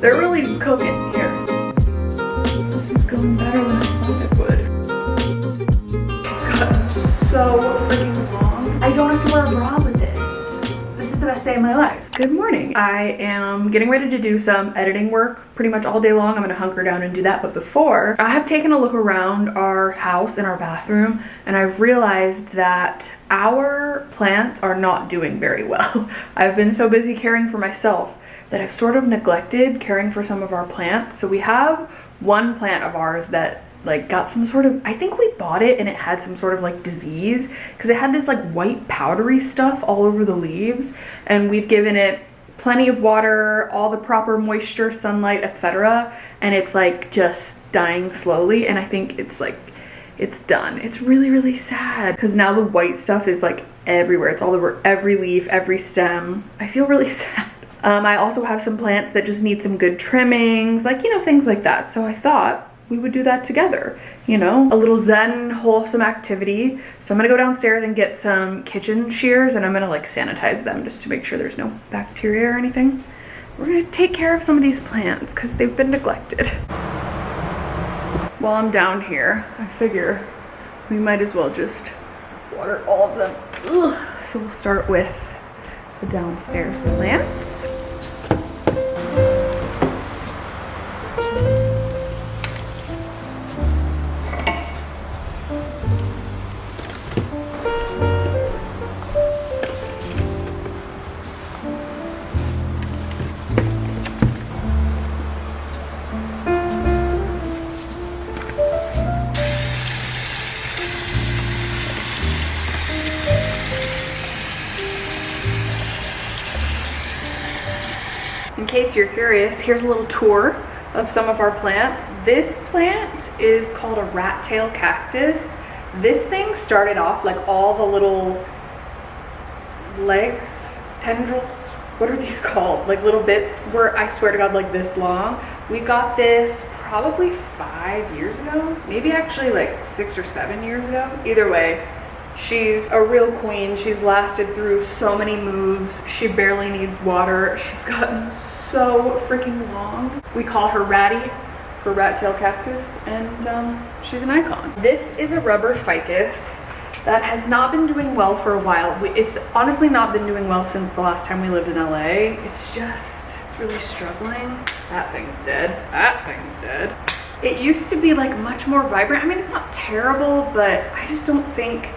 They're really cooking here. This is going better than I thought it would. It's got so freaking long. I don't have to wear a bra with this. This is the best day of my life. Good morning. I am getting ready to do some editing work pretty much all day long. I'm gonna hunker down and do that. But before, I have taken a look around our house and our bathroom, and I've realized that our plants are not doing very well. I've been so busy caring for myself that I've sort of neglected caring for some of our plants. So we have one plant of ours that like got some sort of, I think we bought it and it had some sort of like disease because it had this like white powdery stuff all over the leaves, and we've given it plenty of water, all the proper moisture, sunlight, etc., and it's like just dying slowly. And I think it's like, it's done. It's really, really sad because now the white stuff is like everywhere. It's all over every leaf, every stem. I feel really sad. I also have some plants that just need some good trimmings, like, you know, things like that. So I thought we would do that together, you know, a little zen, wholesome activity. So I'm gonna go downstairs and get some kitchen shears, and I'm gonna like sanitize them just to make sure there's no bacteria or anything. We're gonna take care of some of these plants because they've been neglected. While I'm down here, I figure we might as well just water all of them. Ugh. So we'll start with the downstairs plants. In case you're curious, here's a little tour of some of our plants. This plant is called a rat tail cactus. This thing started off like all the little legs, tendrils, what are these called? Like little bits were, I swear to God, like this long. We got this probably 5 years ago, maybe actually like 6 or 7 years ago. Either way, she's a real queen. She's lasted through so many moves. She barely needs water. She's gotten so freaking long. We call her Ratty for rat tail cactus, and she's an icon. This is a rubber ficus that has not been doing well for a while. It's honestly not been doing well since the last time we lived in LA. It's really struggling. That thing's dead. That thing's dead. It used to be like much more vibrant. I mean, it's not terrible, but I just don't think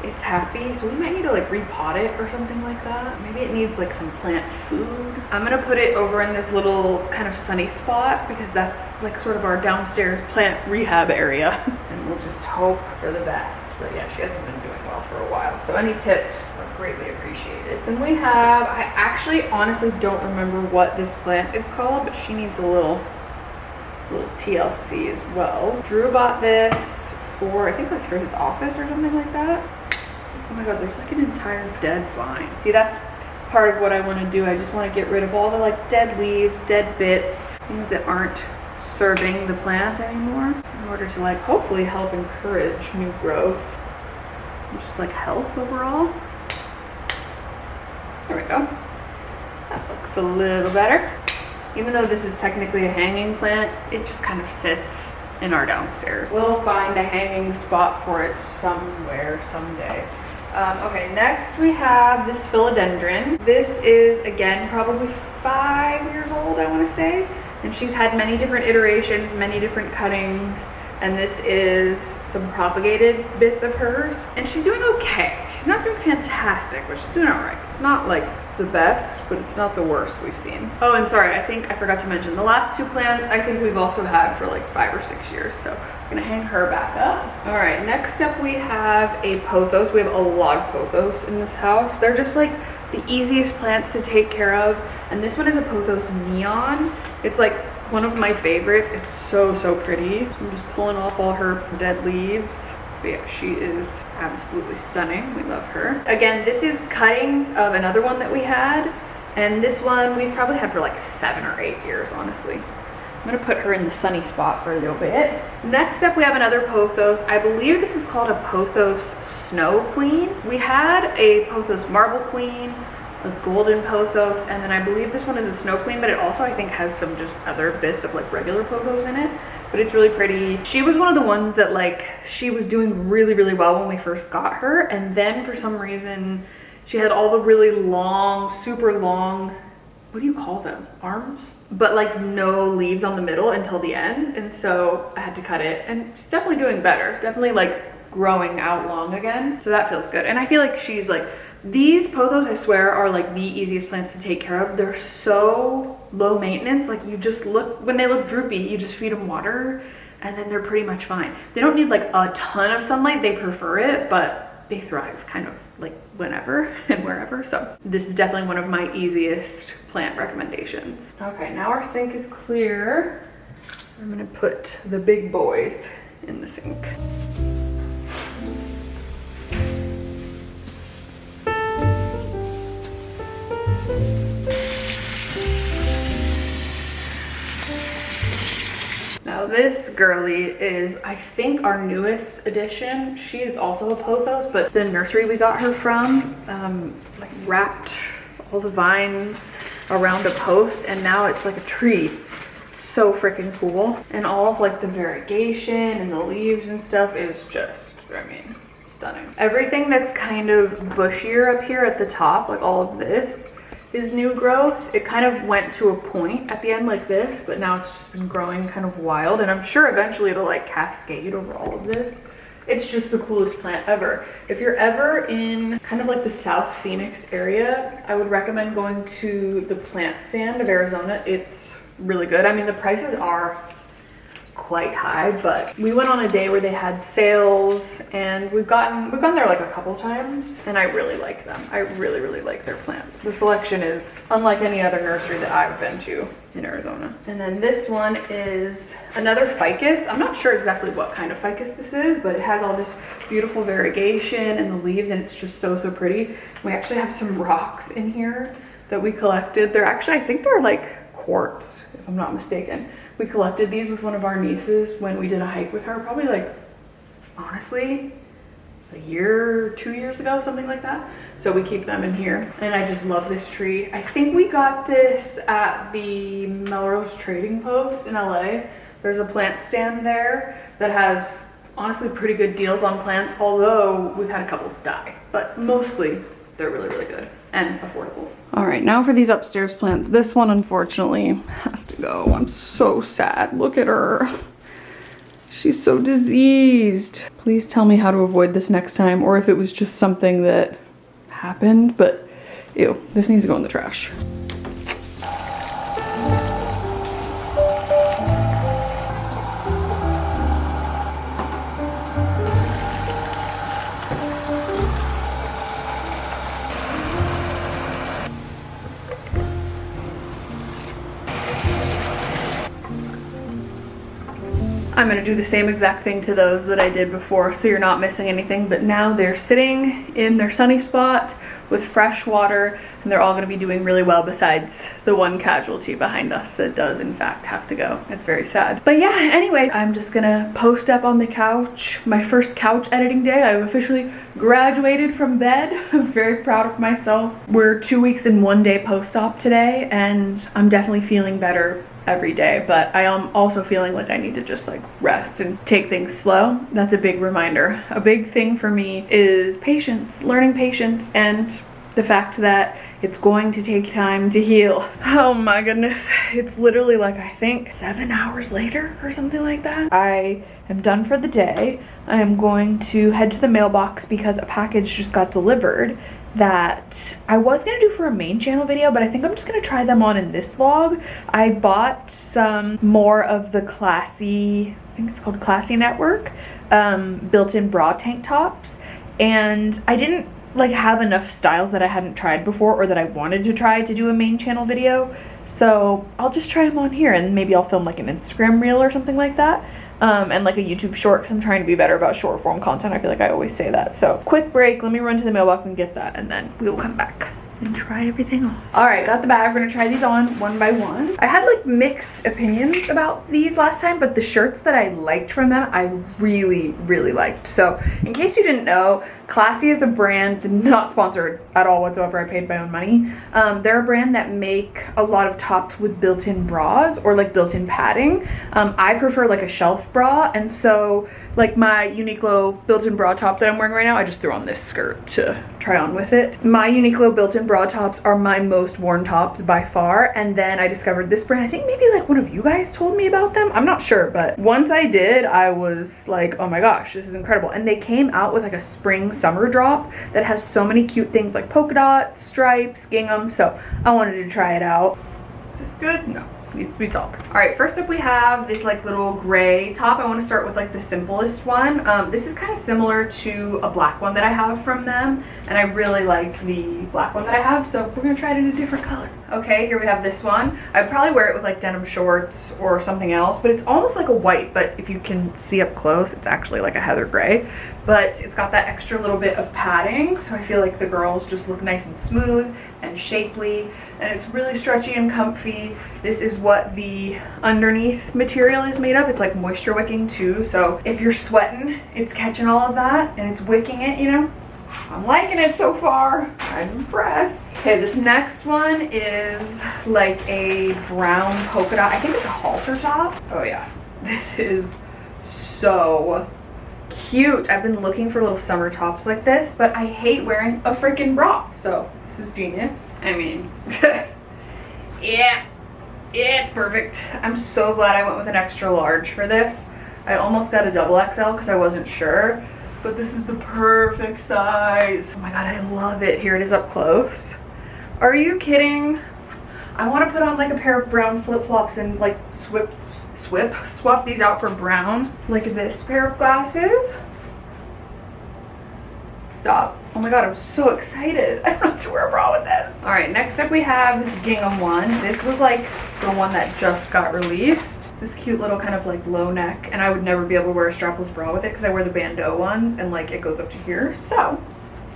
it's happy, so we might need to like repot it or something like that. Maybe it needs like some plant food. I'm gonna put it over in this little kind of sunny spot because that's like sort of our downstairs plant rehab area. And we'll just hope for the best. But yeah, she hasn't been doing well for a while, so any tips are greatly appreciated. Then we have, I actually honestly don't remember what this plant is called, but she needs a little TLC as well. Drew bought this for, I think like for his office or something like that. Oh my God, there's like an entire dead vine. See, that's part of what I want to do. I just want to get rid of all the like dead leaves, dead bits, things that aren't serving the plant anymore, in order to like hopefully help encourage new growth and just like health overall. There we go. That looks a little better. Even though this is technically a hanging plant, it just kind of sits in our downstairs. We'll find a hanging spot for it somewhere, someday. Okay, next we have this philodendron. This is, again, probably 5 years old, I want to say. And she's had many different iterations, many different cuttings. And this is some propagated bits of hers. And she's doing okay. She's not doing fantastic, but she's doing all right. It's not like the best, but it's not the worst we've seen. Oh, and sorry, I think I forgot to mention the last two plants I think we've also had for like 5 or 6 years. So I'm gonna hang her back up. All right, next up we have a pothos. We have a lot of pothos in this house. They're just like the easiest plants to take care of. And this one is a pothos neon. It's like one of my favorites. It's so, so pretty. So I'm just pulling off all her dead leaves. But yeah, she is absolutely stunning. We love her. Again, this is cuttings of another one that we had. And this one we've probably had for like 7 or 8 years, honestly. I'm gonna put her in the sunny spot for a little bit. Next up, we have another pothos. I believe this is called a pothos snow queen. We had a pothos marble queen, a golden pothos, and then I believe this one is a snow queen, but it also I think has some just other bits of like regular pothos in it, but it's really pretty. She was one of the ones that like, she was doing really, really well when we first got her, and then for some reason she had all the really long, super long, what do you call them, arms? But like no leaves on the middle until the end, and so I had to cut it, and she's definitely doing better, definitely like growing out long again, so that feels good. And I feel like she's like, these pothos I swear are like the easiest plants to take care of. They're so low maintenance, like you just look, when they look droopy you just feed them water and then they're pretty much fine. They don't need like a ton of sunlight, they prefer it, but they thrive kind of like whenever and wherever. So this is definitely one of my easiest plant recommendations. Okay, now our sink is clear. I'm gonna put the big boys in the sink. Now this girly is, I think, our newest addition. She is also a pothos, but the nursery we got her from like wrapped all the vines around a post, and now it's like a tree. It's so freaking cool. And all of like the variegation and the leaves and stuff is just, I mean, stunning. Everything that's kind of bushier up here at the top, like all of this, is new growth. It kind of went to a point at the end like this, but now it's just been growing kind of wild, and I'm sure eventually it'll like cascade over all of this. It's just the coolest plant ever. If you're ever in kind of like the South Phoenix area, I would recommend going to the plant stand of Arizona. It's really good. I mean, the prices are quite high, but we went on a day where they had sales, and we've gone there like a couple times, and I really like them. I really, really like their plants. The selection is unlike any other nursery that I've been to in Arizona. And then this one is another ficus. I'm not sure exactly what kind of ficus this is, but it has all this beautiful variegation in the leaves, and it's just so, so pretty. We actually have some rocks in here that we collected. They're actually, I think they're like quartz, if I'm not mistaken. We collected these with one of our nieces when we did a hike with her, probably like, honestly, a year, 2 years ago, something like that. So we keep them in here, and I just love this tree. I think we got this at the Melrose Trading Post in LA. There's a plant stand there that has honestly pretty good deals on plants, although we've had a couple die, but mostly they're really, really good and affordable. All right, now for these upstairs plants. This one unfortunately has to go. I'm so sad. Look at her. She's so diseased. Please tell me how to avoid this next time, or if it was just something that happened, but ew, this needs to go in the trash. I'm gonna do the same exact thing to those that I did before, so you're not missing anything, but now they're sitting in their sunny spot with fresh water, and they're all gonna be doing really well, besides the one casualty behind us that does in fact have to go. It's very sad. But yeah, anyway, I'm just gonna post up on the couch. My first couch editing day. I've officially graduated from bed. I'm very proud of myself. We're 2 weeks and 1 day post-op today, and I'm definitely feeling better every day, but I am also feeling like I need to just like rest and take things slow. That's a big reminder. A big thing for me is patience, learning patience, and the fact that it's going to take time to heal. Oh my goodness, it's literally like, I think 7 hours later or something like that. I am done for the day. I am going to head to the mailbox because a package just got delivered that I was gonna do for a main channel video, but I think I'm just gonna try them on in this vlog. I bought some more of the Classy, I think it's called Classy Network, built-in bra tank tops, and I didn't like have enough styles that I hadn't tried before or that I wanted to try to do a main channel video, so I'll just try them on here, and maybe I'll film like an Instagram reel or something like that. And like a YouTube short, because I'm trying to be better about short form content. I feel like I always say that. So quick break, let me run to the mailbox and get that, and then we will come back. and try everything on. All right, got the bag. We're gonna try these on one by one. I had like mixed opinions about these last time, but the shirts that I liked from them, I really, really liked. So in case you didn't know, Classy is a brand, not sponsored at all whatsoever. I paid my own money. They're a brand that make a lot of tops with built-in bras or like built-in padding. I prefer like a shelf bra, and so like my Uniqlo built-in bra top that I'm wearing right now, I just threw on this skirt to try on with it. My Uniqlo built-in bra tops are my most worn tops by far, and then I discovered this brand. I think maybe like one of you guys told me about them, I'm not sure, but once I did, I was like, oh my gosh, this is incredible. And they came out with like a spring summer drop that has so many cute things like polka dots, stripes, gingham, so I wanted to try it out. Is this good? No, needs to be taller. All right, first up we have this like little gray top. I want to start with like the simplest one. This is kind of similar to a black one that I have from them, and I really like the black one that I have, so we're gonna try it in a different color. Okay, here we have this one. I'd probably wear it with like denim shorts or something else, but it's almost like a white, but if you can see up close, it's actually like a heather gray, but it's got that extra little bit of padding, so I feel like the girls just look nice and smooth and shapely, and it's really stretchy and comfy. This is what the underneath material is made of. It's like moisture wicking too, so if you're sweating, it's catching all of that and it's wicking it, you know. I'm liking it so far. I'm impressed. Okay, this next one is like a brown polka dot. I think it's a halter top. Oh yeah, this is so cute. I've been looking for little summer tops like this, but I hate wearing a freaking bra, so this is genius. I mean, yeah, it's perfect. I'm so glad I went with an extra large for this. I almost got a double XL because I wasn't sure, but this is the perfect size. Oh my god, I love it. Here it is up close. Are you kidding? I want to put on like a pair of brown flip-flops and like swap these out for brown, like this pair of glasses. Stop. Oh my god, I'm so excited. I don't have to wear a bra with this. All right, next up we have this gingham one. This was like the one that just got released. It's this cute little kind of like low neck, and I would never be able to wear a strapless bra with it because I wear the bandeau ones and like it goes up to here. So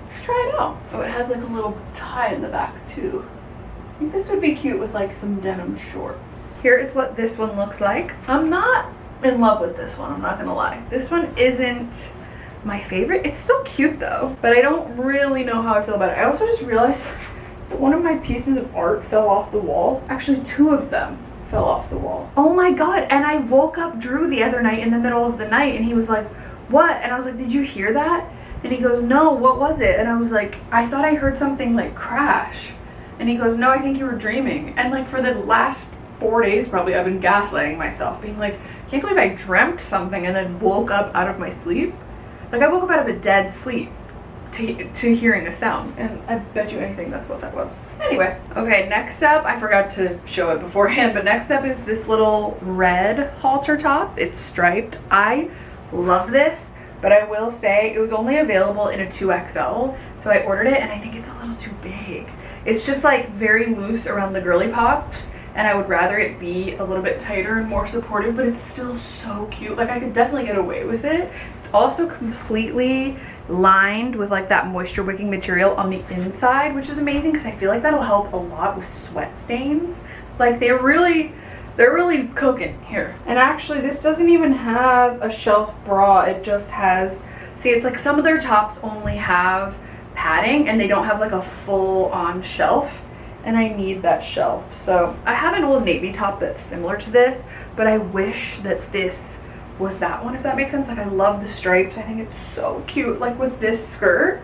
let's try it out. Oh, it has like a little tie in the back too. I think this would be cute with like some denim shorts. Here is what this one looks like. I'm not in love with this one, I'm not gonna lie. This one isn't my favorite. It's still cute though, but I don't really know how I feel about it. I also just realized that one of my pieces of art fell off the wall. Actually, two of them fell off the wall. Oh my god, and I woke up Drew the other night in the middle of the night and he was like, what? And I was like, did you hear that? And he goes, no, what was it? And I was like, I thought I heard something like crash. And he goes, no, I think you were dreaming. And like for the last 4 days probably, I've been gaslighting myself, being like, I can't believe I dreamt something and then woke up out of my sleep. Like I woke up out of a dead sleep to hearing a sound, and I bet you anything that's what that was. Anyway, okay, next up, I forgot to show it beforehand, but next up is this little red halter top. It's striped. I love this, but I will say it was only available in a 2XL, so I ordered it and I think it's a little too big. It's just like very loose around the girly pops, and I would rather it be a little bit tighter and more supportive, but it's still so cute. Like I could definitely get away with it. It's also completely lined with like that moisture wicking material on the inside, which is amazing because I feel like that'll help a lot with sweat stains. Like they're really cooking here. And actually this doesn't even have a shelf bra, it just has, see, it's like some of their tops only have padding and they don't have like a full-on shelf, and I need that shelf. So I have an Old Navy top that's similar to this, but I wish that this was that one, if that makes sense. Like I love the stripes. I think it's so cute. Like with this skirt,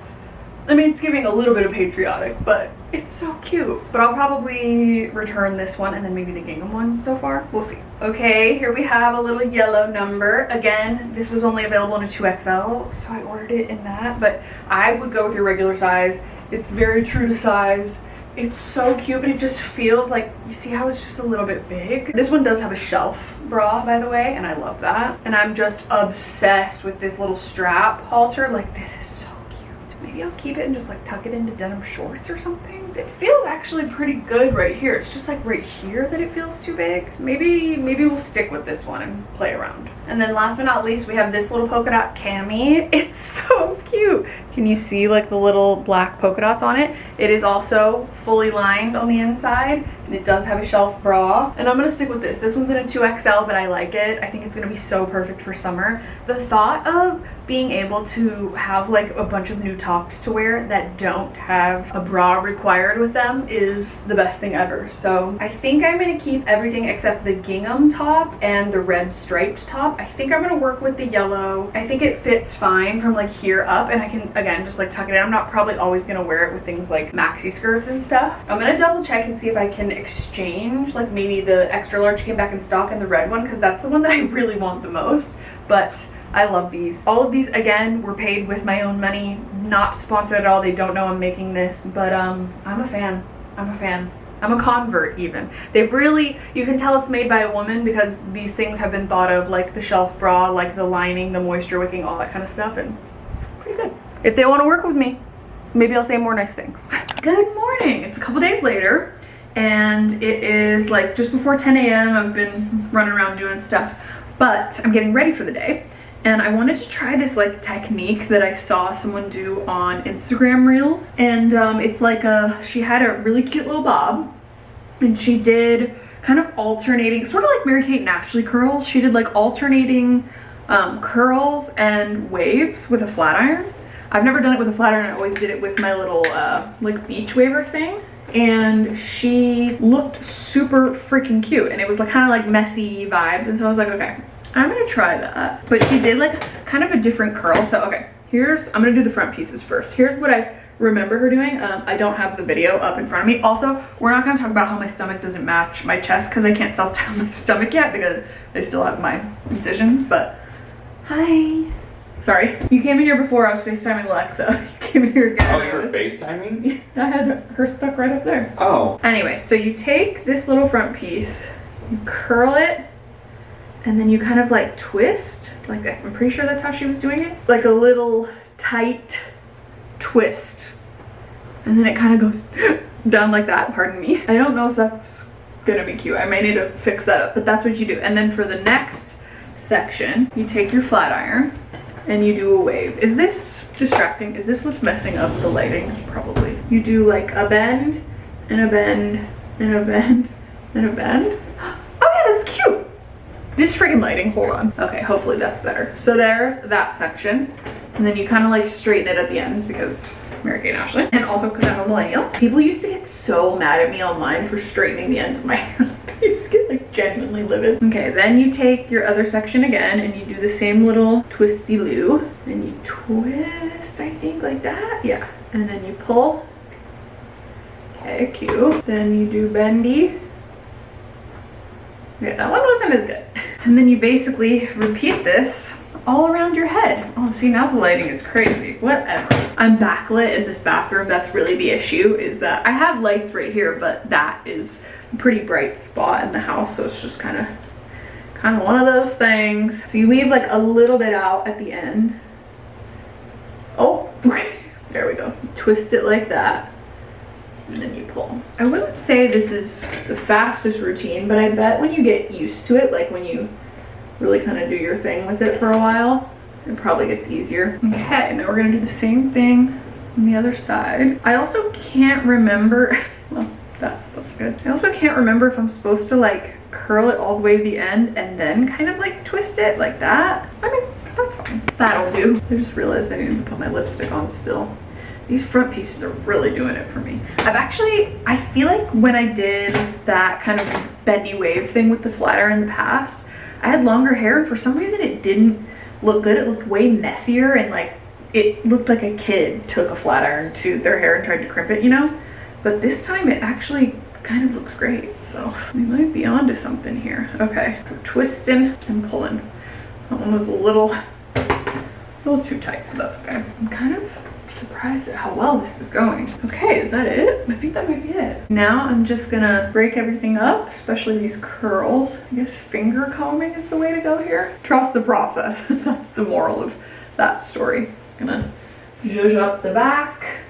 I mean, it's giving a little bit of patriotic, but it's so cute. But I'll probably return this one and then maybe the gingham one so far. We'll see. Okay, here we have a little yellow number. Again, this was only available in a 2XL, so I ordered it in that, but I would go with your regular size. It's very true to size. It's so cute, but it just feels like, you see how it's just a little bit big? This one does have a shelf bra, by the way, and I love that. And I'm just obsessed with this little strap halter. Like, this is so cute. Maybe I'll keep it and just like tuck it into denim shorts or something. It feels actually pretty good right here. It's just like right here that it feels too big. Maybe we'll stick with this one and play around. And then last but not least, we have this little polka dot cami. It's so cute. Can you see like the little black polka dots on it? It is also fully lined on the inside, and it does have a shelf bra. And I'm gonna stick with this. This one's in a 2XL, but I like it. I think it's gonna be so perfect for summer. The thought of being able to have like a bunch of new tops to wear that don't have a bra required with them is the best thing ever. So I think I'm gonna keep everything except the gingham top and the red striped top. I think I'm gonna work with the yellow. I think it fits fine from like here up, and I can again just like tuck it in. I'm not probably always gonna wear it with things like maxi skirts and stuff. I'm gonna double check and see if I can exchange, like maybe the extra large came back in stock and the red one, because that's the one that I really want the most. But I love these. All of these, again, were paid with my own money, not sponsored at all. They don't know I'm making this, but I'm a fan. I'm a fan. I'm a convert even. They've really, you can tell it's made by a woman because these things have been thought of, like the shelf bra, like the lining, the moisture wicking, all that kind of stuff, and pretty good. If they want to work with me, maybe I'll say more nice things. Good morning. It's a couple days later, and it is like just before 10 a.m. I've been running around doing stuff, but I'm getting ready for the day. And I wanted to try this like technique that I saw someone do on Instagram Reels. And it's like she had a really cute little bob, and she did kind of alternating, sort of like Mary-Kate and Ashley curls. She did like alternating curls and waves with a flat iron. I've never done it with a flat iron. I always did it with my little like beach waver thing. And she looked super freaking cute, and it was like kind of like messy vibes. And so I was like, okay, I'm gonna try that. But she did like kind of a different curl. So okay, I'm gonna do the front pieces first. Here's what I remember her doing. I don't have the video up in front of me. Also, we're not gonna talk about how my stomach doesn't match my chest because I can't self-tap my stomach yet because I still have my incisions. But hi. Sorry, you came in here before. I was FaceTiming Alexa. You came in here again. Oh, you were FaceTiming? I had her stuck right up there. Oh. Anyway, so you take this little front piece, you curl it, and then you kind of like twist, like that. I'm pretty sure that's how she was doing it. Like a little tight twist. And then it kind of goes down like that, pardon me. I don't know if that's gonna be cute. I may need to fix that up, but that's what you do. And then for the next section, you take your flat iron and you do a wave. Is this distracting? Is this what's messing up the lighting? Probably. You do like a bend and a bend and a bend and a bend. Oh yeah, that's cute. This freaking lighting, hold on. Okay, hopefully that's better. So there's that section. And then you kind of like straighten it at the ends because Mary-Kate and Ashley. And also because I'm a millennial. People used to get so mad at me online for straightening the ends of my hair. I used to get like genuinely livid. Okay, then you take your other section again and you do the same little twisty-loo. And you twist, I think, like that. Yeah. And then you pull. Okay, cute. Then you do bendy. Yeah, that one wasn't as good. And then you basically repeat this all around your head. Oh, see, now the lighting is crazy. Whatever. I'm backlit in this bathroom. That's really the issue, is that I have lights right here, but that is a pretty bright spot in the house. So it's just kind of one of those things. So you leave like a little bit out at the end. Oh, okay. There we go. Twist it like that. And then you pull. I wouldn't say this is the fastest routine, but I bet when you get used to it, like when you really kind of do your thing with it for a while, it probably gets easier. Okay, now we're gonna do the same thing on the other side. I also can't remember, well, that wasn't good. I also can't remember if I'm supposed to like curl it all the way to the end and then kind of like twist it like that. I mean, that's fine. That'll do. I just realized I needed to put my lipstick on still. These front pieces are really doing it for me. I feel like when I did that kind of bendy wave thing with the flat iron in the past, I had longer hair and for some reason it didn't look good. It looked way messier and like it looked like a kid took a flat iron to their hair and tried to crimp it, you know? But this time it actually kind of looks great. So we might be onto something here. Okay, twisting and pulling. That one was a little too tight, but that's okay. I'm kind of surprised at how well this is going. Okay, is that it? I think that might be it. Now I'm just gonna break everything up, especially these curls. I guess finger combing is the way to go here. Trust the process. That's the moral of that story. Gonna zhuzh up the back.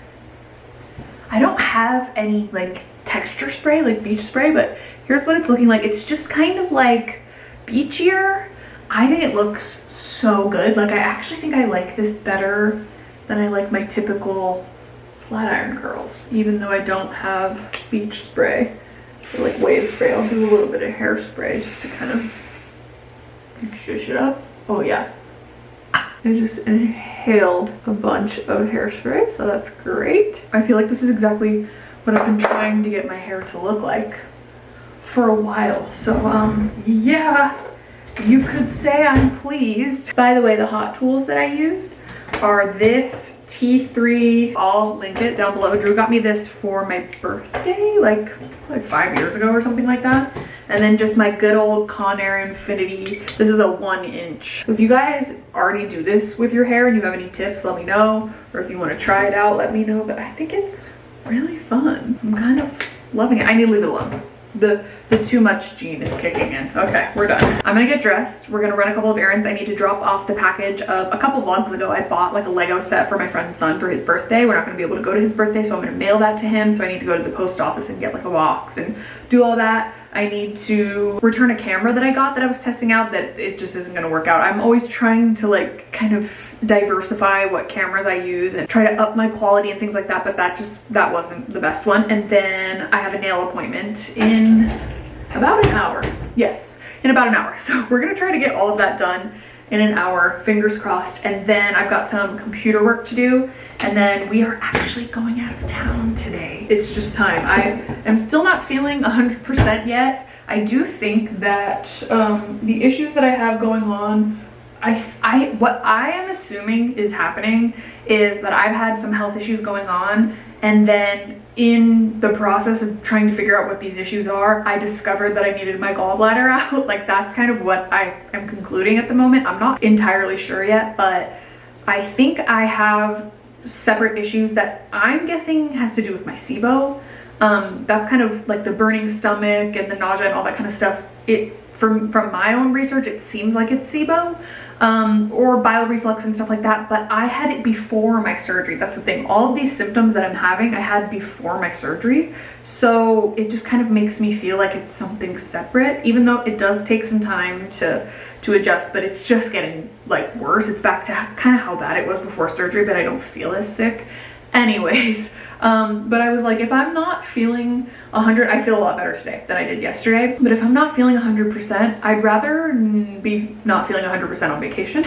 I don't have any like texture spray, like beach spray, but here's what it's looking like. It's just kind of like beachier. I think it looks so good. Like I actually think I like this better than I like my typical flat iron curls, even though I don't have beach spray or like wave spray. I'll do a little bit of hairspray just to kind of shush it up. Oh yeah, I just inhaled a bunch of hairspray, so that's great. I feel like this is exactly what I've been trying to get my hair to look like for a while. So yeah, you could say I'm pleased. By the way, the hot tools that I used are this T3, I'll link it down below. Drew got me this for my birthday like 5 years ago or something like that. And then just my good old Conair Infinity. This is a 1-inch. So if you guys already do this with your hair and you have any tips, let me know. Or if you want to try it out, let me know. But I think it's really fun. I'm kind of loving it. I need to leave it alone. The too much gene is kicking in. Okay, we're done. I'm gonna get dressed. We're gonna run a couple of errands. I need to drop off the package of, a couple vlogs ago, I bought like a Lego set for my friend's son for his birthday. We're not gonna be able to go to his birthday, so I'm gonna mail that to him. So I need to go to the post office and get like a box and do all that. I need to return a camera that I got that I was testing out that it just isn't gonna work out. I'm always trying to like kind of diversify what cameras I use and try to up my quality and things like that, but that wasn't the best one. And then I have a nail appointment in about an hour. Yes, in about an hour. So we're gonna try to get all of that done in an hour, fingers crossed. And then I've got some computer work to do. And then we are actually going out of town today. It's just time. I am still not feeling 100% yet. I do think that the issues that I have going on, what I am assuming is happening is that I've had some health issues going on, and then in the process of trying to figure out what these issues are, I discovered that I needed my gallbladder out. Like that's kind of what I am concluding at the moment. I'm not entirely sure yet, but I think I have separate issues that I'm guessing has to do with my SIBO. That's kind of like the burning stomach and the nausea and all that kind of stuff. From my own research, it seems like it's SIBO or bile reflux and stuff like that, but I had it before my surgery. That's the thing. All of these symptoms that I'm having, I had before my surgery. So it just kind of makes me feel like it's something separate, even though it does take some time to adjust, but it's just getting like worse. It's back to kind of how bad it was before surgery, but I don't feel as sick. Anyways, but I was like, if I'm not feeling 100, I feel a lot better today than I did yesterday. But if I'm not feeling 100%, I'd rather be not feeling 100% on vacation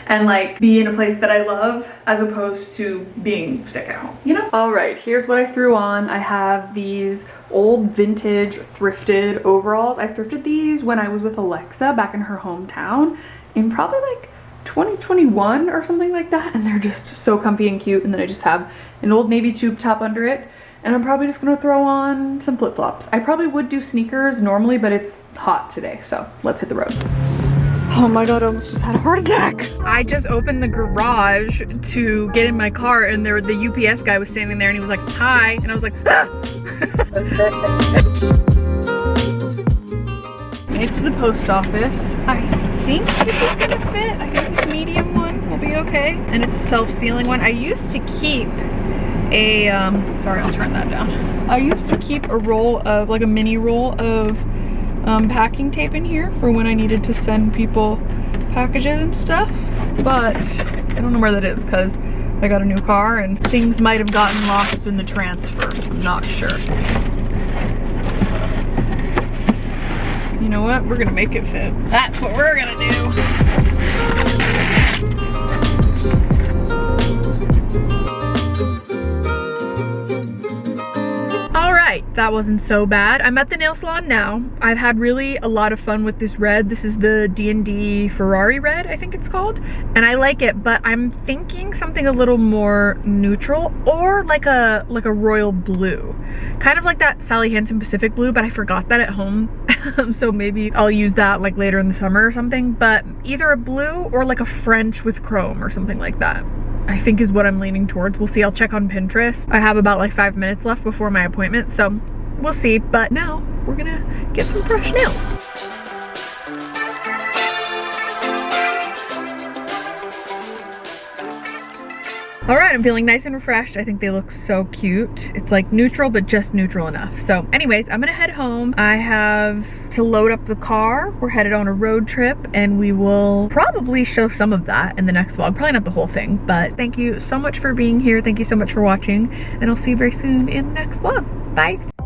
and like be in a place that I love as opposed to being sick at home, you know? All right, here's what I threw on. I have these old vintage thrifted overalls. I thrifted these when I was with Alexa back in her hometown in probably like 2021 or something like that, and they're just so comfy and cute. And then I just have an old navy tube top under it, and I'm probably just gonna throw on some flip-flops. I probably would do sneakers normally, but it's hot today, so let's hit the road. Oh my god, I almost just had a heart attack. I just opened the garage to get in my car, and the UPS guy was standing there and he was like, hi, and I was like, ah! It's the post office. I think this is gonna fit. I think this medium one will be okay. And it's a self-sealing one. I used to keep a, sorry, I'll turn that down. I used to keep a roll of, like a mini roll of packing tape in here for when I needed to send people packages and stuff. But I don't know where that is because I got a new car and things might have gotten lost in the transfer. I'm not sure. You know what? We're gonna make it fit. That's what we're gonna do. All right, that wasn't so bad. I'm at the nail salon now. I've had really a lot of fun with this red. This is the D&D Ferrari red, I think it's called. And I like it, but I'm thinking something a little more neutral or like a royal blue. Kind of like that Sally Hansen Pacific blue, but I forgot that at home. So maybe I'll use that like later in the summer or something, but either a blue or like a French with chrome or something like that, I think is what I'm leaning towards. We'll see. I'll check on Pinterest. I have about like 5 minutes left before my appointment, so we'll see. But now we're gonna get some fresh nails. All right, I'm feeling nice and refreshed. I think they look so cute. It's like neutral, but just neutral enough. So anyways, I'm gonna head home. I have to load up the car. We're headed on a road trip and we will probably show some of that in the next vlog. Probably not the whole thing, but thank you so much for being here. Thank you so much for watching and I'll see you very soon in the next vlog. Bye.